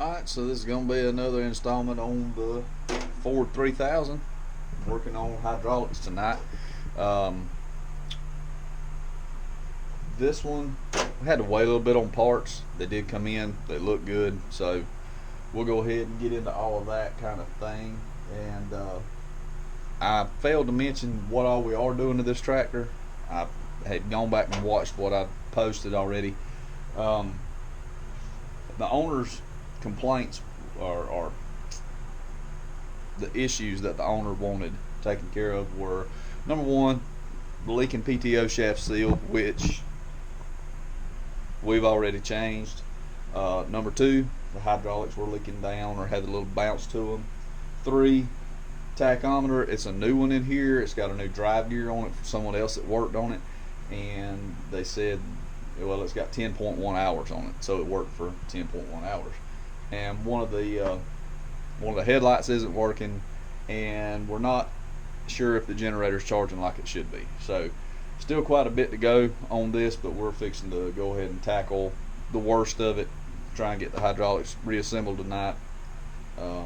Alright, so this is going to be another installment on the Ford 3000. Working on hydraulics tonight. This one, we had to wait a little bit on parts. They did come in, they look good, so we'll go ahead and get into all of that kind of thing. And I failed to mention what all we are doing to this tractor. I had gone back and watched what I posted already. The owner's complaints are the issues that the owner wanted taken care of were, number one, the leaking PTO shaft seal, which we've already changed. Number two, the hydraulics were leaking down or had a little bounce to them. Three, tachometer, it's a new one in here. It's got a new drive gear on it for someone else that worked on it, and they said, well, it's got 10.1 hours on it, so it worked for 10.1 hours. And one of the headlights isn't working, and we're not sure if the generator's charging like it should be. So still quite a bit to go on this, but we're fixing to go ahead and tackle the worst of it, try and get the hydraulics reassembled tonight. So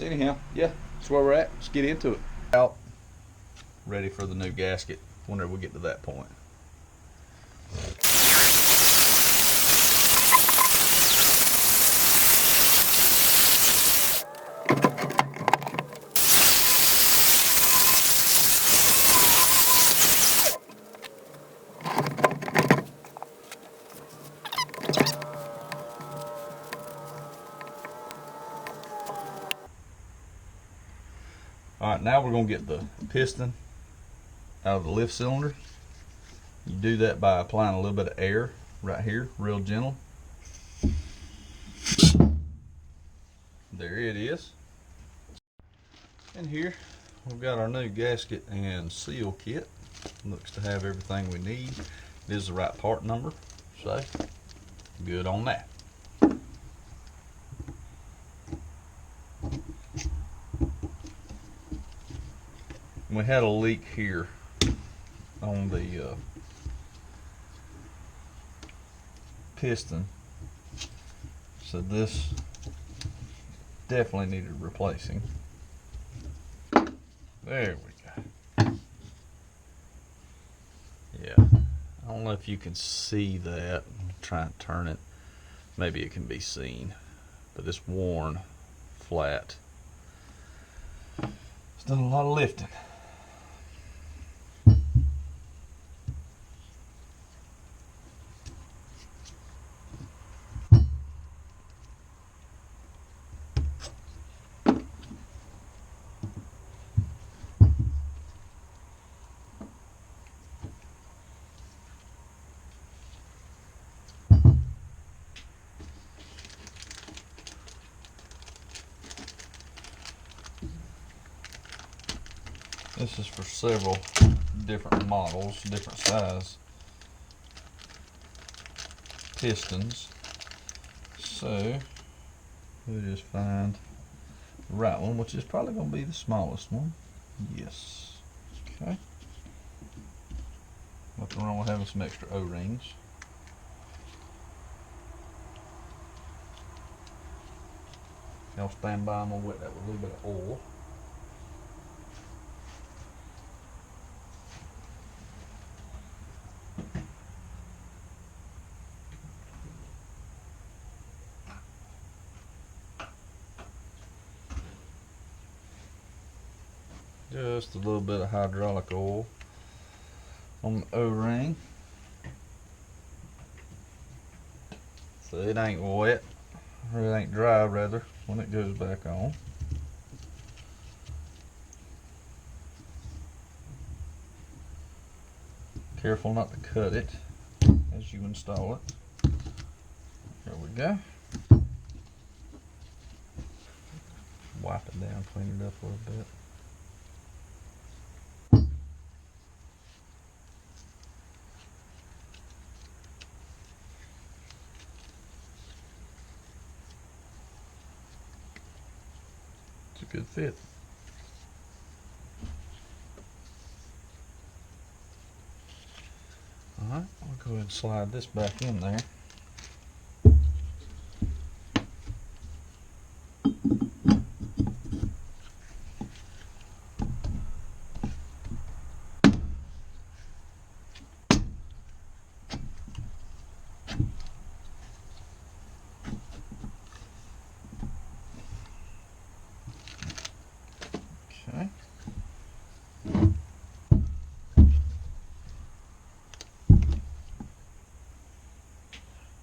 anyhow, yeah, that's where we're at. Let's get into it. Out, ready for the new gasket whenever we get to that point. Alright, now we're going to get the piston out of the lift cylinder. You do that by applying a little bit of air right here, real gentle. There it is. And here we've got our new gasket and seal kit. Looks to have everything we need. It is the right part number, so good on that. We had a leak here on the piston, so this definitely needed replacing. There we go. Yeah, I don't know if you can see that. Try and turn it. Maybe it can be seen, but it's worn flat. It's done a lot of lifting. This is for several different models, different size pistons. So we'll just find the right one, which is probably going to be the smallest one. Yes. Okay. Nothing wrong with having some extra O-rings. Y'all stand by, I'm going to wet that with a little bit of oil. Just a little bit of hydraulic oil on the O-ring, so it ain't wet, or it ain't dry rather, when it goes back on. Careful not to cut it as you install it. There we go. Wipe it down, clean it up a little bit. It's a good fit. Alright, I'll go ahead and slide this back in there.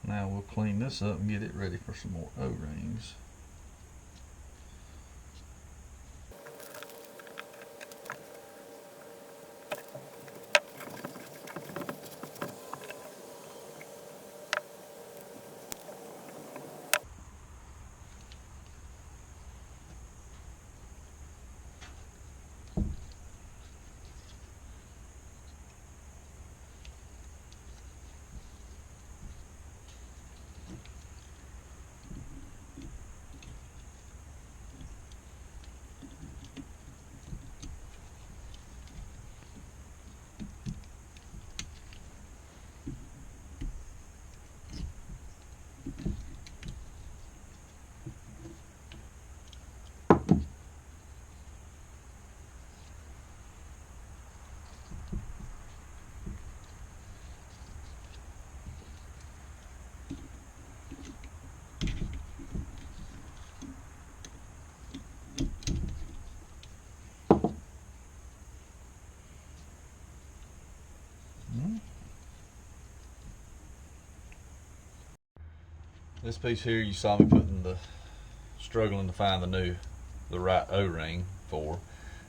Now we'll clean this up and get it ready for some more O-rings. This piece here you saw me struggling to find the right O-ring for.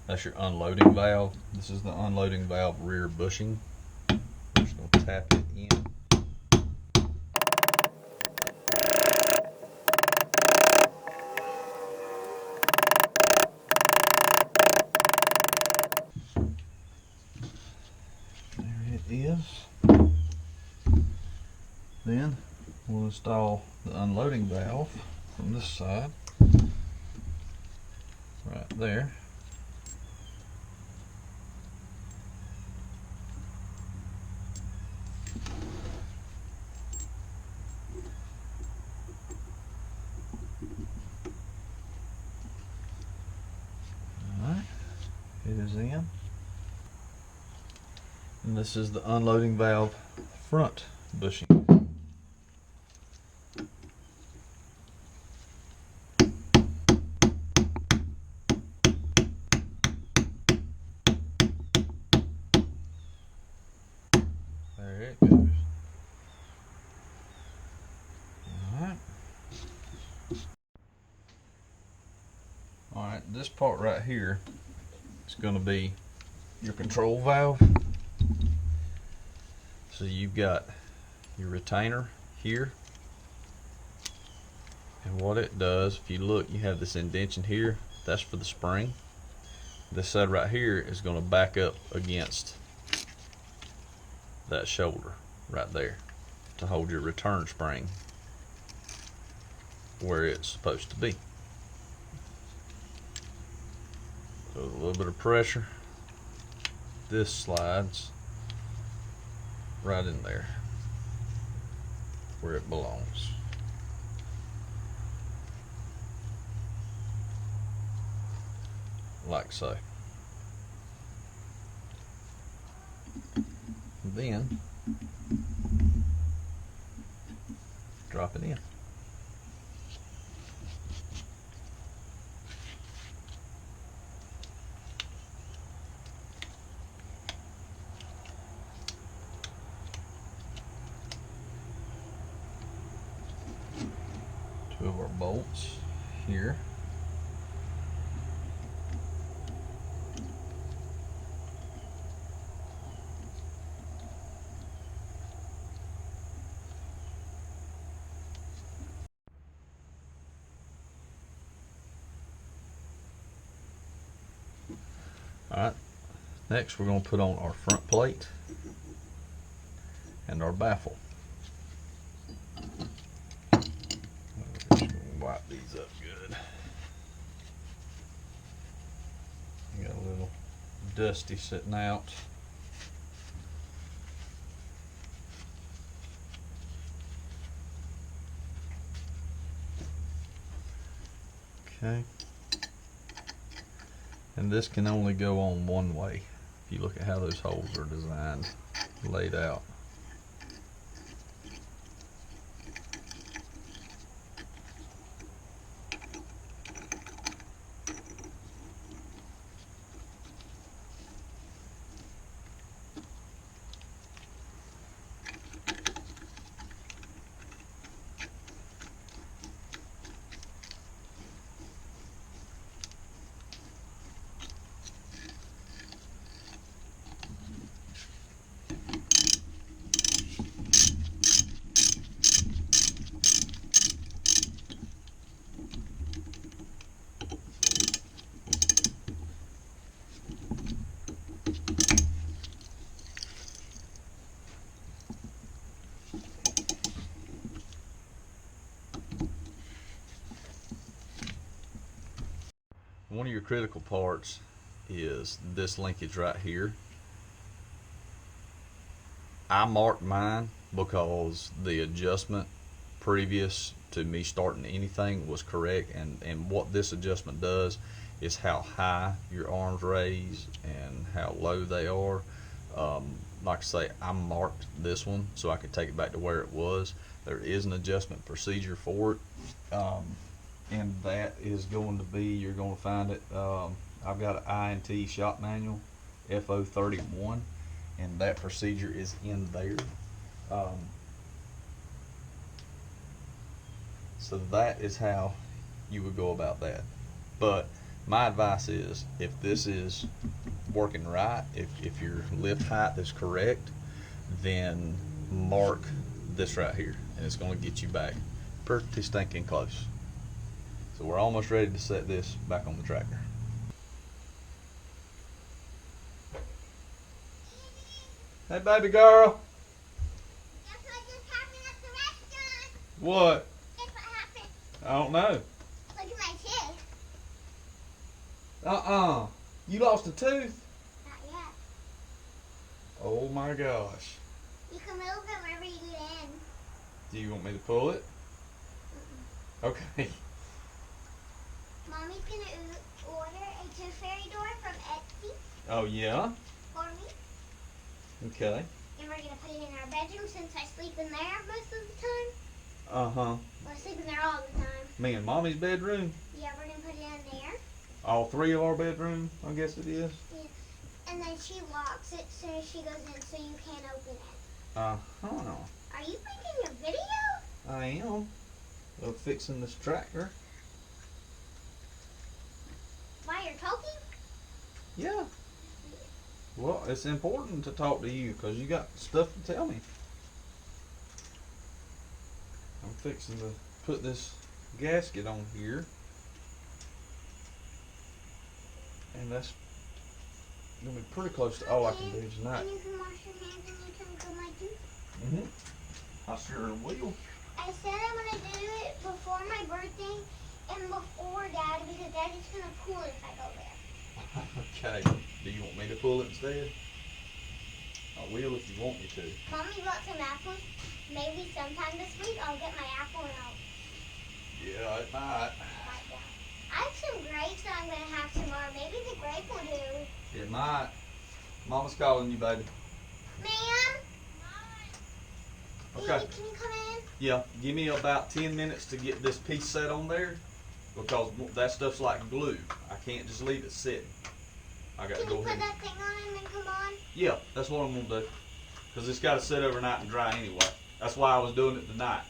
That's your unloading valve. This is the unloading valve rear bushing. I'm just going to tap it in. There it is. Then we'll install the unloading valve from this side, right there. Alright, it is in. And this is the unloading valve front bushing. There it goes. Alright. Alright, this part right here is going to be your control valve. So you've got your retainer here. And what it does, if you look, you have this indentation here. That's for the spring. This side right here is going to back up against that shoulder right there to hold your return spring where it's supposed to be. So with a little bit of pressure, this slides right in there where it belongs. Like so. Then drop it in. Two of our bolts here. Alright, next we're going to put on our front plate and our baffle. We're just going to wipe these up good. Got a little dusty sitting out. Okay. And this can only go on one way. If you look at how those holes are designed, laid out. one of your critical parts is this linkage right here. I marked mine because the adjustment previous to me starting anything was correct, and what this adjustment does is how high your arms raise and how low they are. Like I say, I marked this one so I could take it back to where it was. There is an adjustment procedure for it, and that is going to be, you're going to find it, I've got an INT shop manual FO31, and that procedure is in there. So that is how you would go about that. But my advice is, if this is working right, if your lift height is correct, then mark this right here, and it's going to get you back pretty stinking close. So we're almost ready to set this back on the tractor. Hey, baby girl. Guess what just happened at the restaurant? What? Guess what happened? I don't know. Look at my tooth. You lost a tooth? Not yet. Oh my gosh. You can move it wherever you get in. Do you want me to pull it? Okay. Mommy's gonna order a tooth fairy door from Etsy Oh yeah? for me. Okay. And we're gonna put it in our bedroom since I sleep in there most of the time. Uh-huh. Well, I sleep in there all the time. Me and Mommy's bedroom? Yeah, we're gonna put it in there. All three of our bedroom, I guess it is. Yeah. And then she locks it as soon as she goes in so you can't open it. Uh-huh. Are you making a video? I am. Of fixing this tractor. While you're talking? Yeah. Well, it's important to talk to you because you got stuff to tell me. I'm fixing to put this gasket on here. And that's gonna be pretty close to all I can do tonight. And you can wash your hands and you can go my tooth. Mm-hmm. I sure will. I said I'm gonna do it before my birthday and before Dad because Daddy's gonna pull it if I go there. Okay. Do you want me to pull it instead? I will if you want me to. Mommy bought some apples. Maybe sometime this week I'll get my apple and I'll Yeah, it might. bite down. I have some grapes that I'm gonna have tomorrow. Maybe the grape will do. It might. Mama's calling you, baby. Ma'am? Okay. Can you come in? Yeah, give me about 10 minutes to get this piece set on there because that stuff's like glue. I can't just leave it sitting. I got to Can go you put ahead. that thing on and then come on? Yeah, that's what I'm going to do because it's got to sit overnight and dry anyway. That's why I was doing it tonight.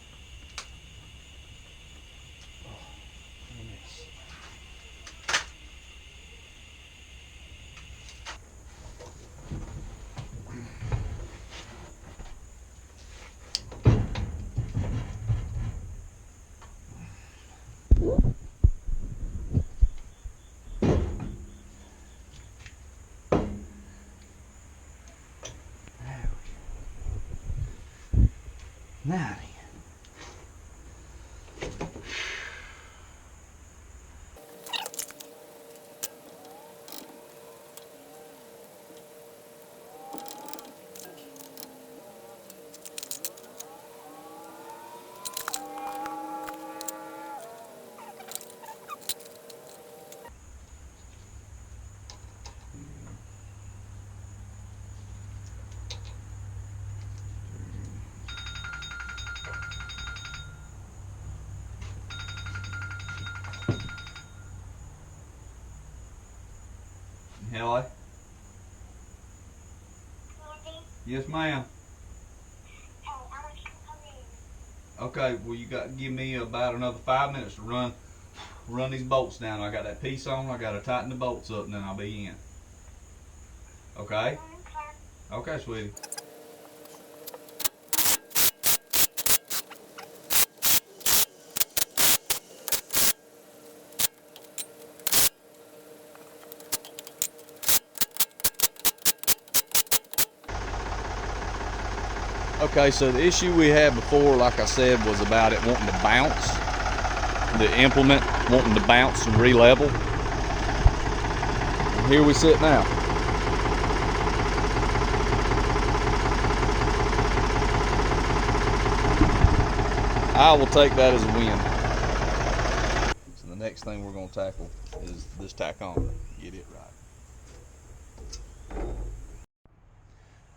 Now Hello? Yes, ma'am. Okay, well you got to give me about another 5 minutes to run these bolts down. I got that piece on, I got to tighten the bolts up and then I'll be in. Okay? Okay, sweetie. Okay, so the issue we had before, like I said, was about it wanting to bounce. The implement wanting to bounce and re-level. here we sit now. I will take that as a win. So the next thing we're going to tackle is this tachometer. Get it right.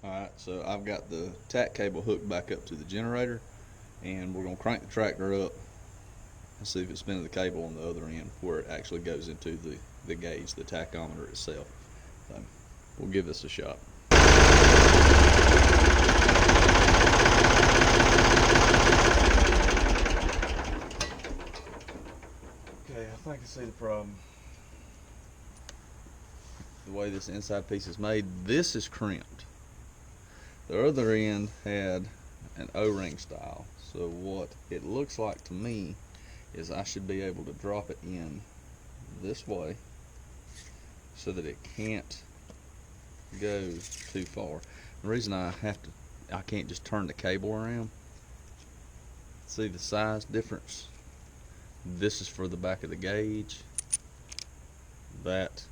Alright, so I've got the tack cable hooked back up to the generator, and we're going to crank the tractor up and see if it's spinning the cable on the other end where it actually goes into the gauge, the tachometer itself. So we'll give this a shot. Okay, I think I see the problem. The way this inside piece is made, this is crimped. The other end had an O-ring style, so what it looks like to me is I should be able to drop it in this way so that it can't go too far. The reason I can't just turn the cable around, see the size difference? This is for the back of the gauge, that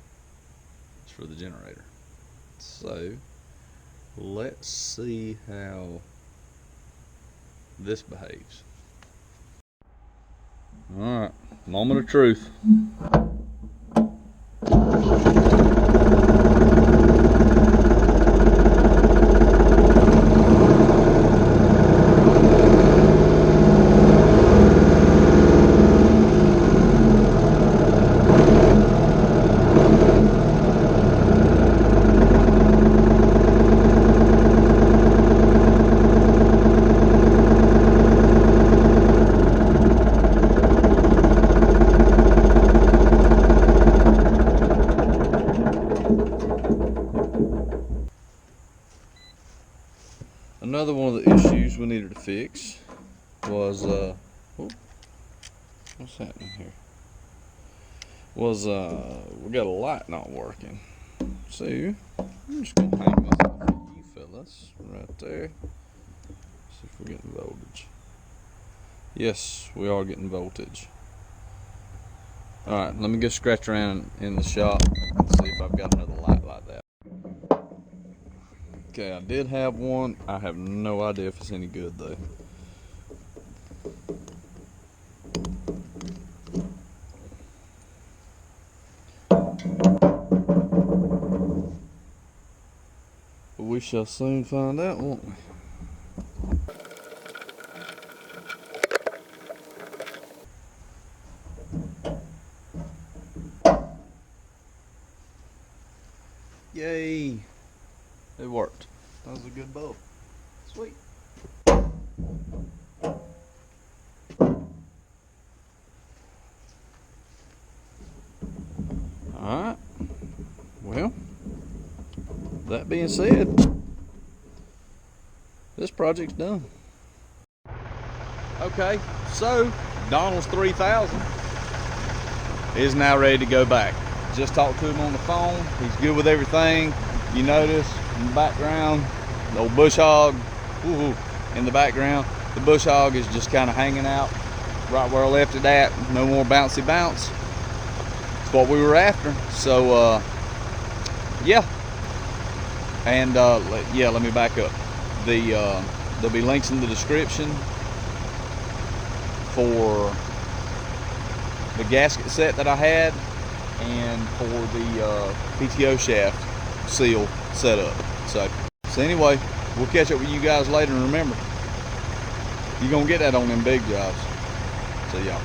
is for the generator. So let's see how this behaves. Alright, moment of truth. Another one of the issues we needed to fix was what's happening here? Was we got a light not working. So I'm just gonna hang this off of you fellas right there. See if we're getting voltage. Yes, we are getting voltage. Alright, let me go scratch around in the shop and see if I've got another light like that. Okay, I did have one. I have no idea if it's any good though. But we shall soon find out, won't we? Yay! It worked. That was a good bulb. Sweet. Alright. Well, that being said, this project's done. Okay, so Donald's 3000 is now ready to go back. Just talked to him on the phone. He's good with everything. You notice in the background, the old bush hog in the background. The bush hog is just kind of hanging out right where I left it at. No more bouncy bounce. It's what we were after. So yeah. And yeah, let me back up. There'll be links in the description for the gasket set that I had and for the PTO shaft seal set up. So anyway, we'll catch up with you guys later, and remember, you're gonna get that on them big jobs. So yeah.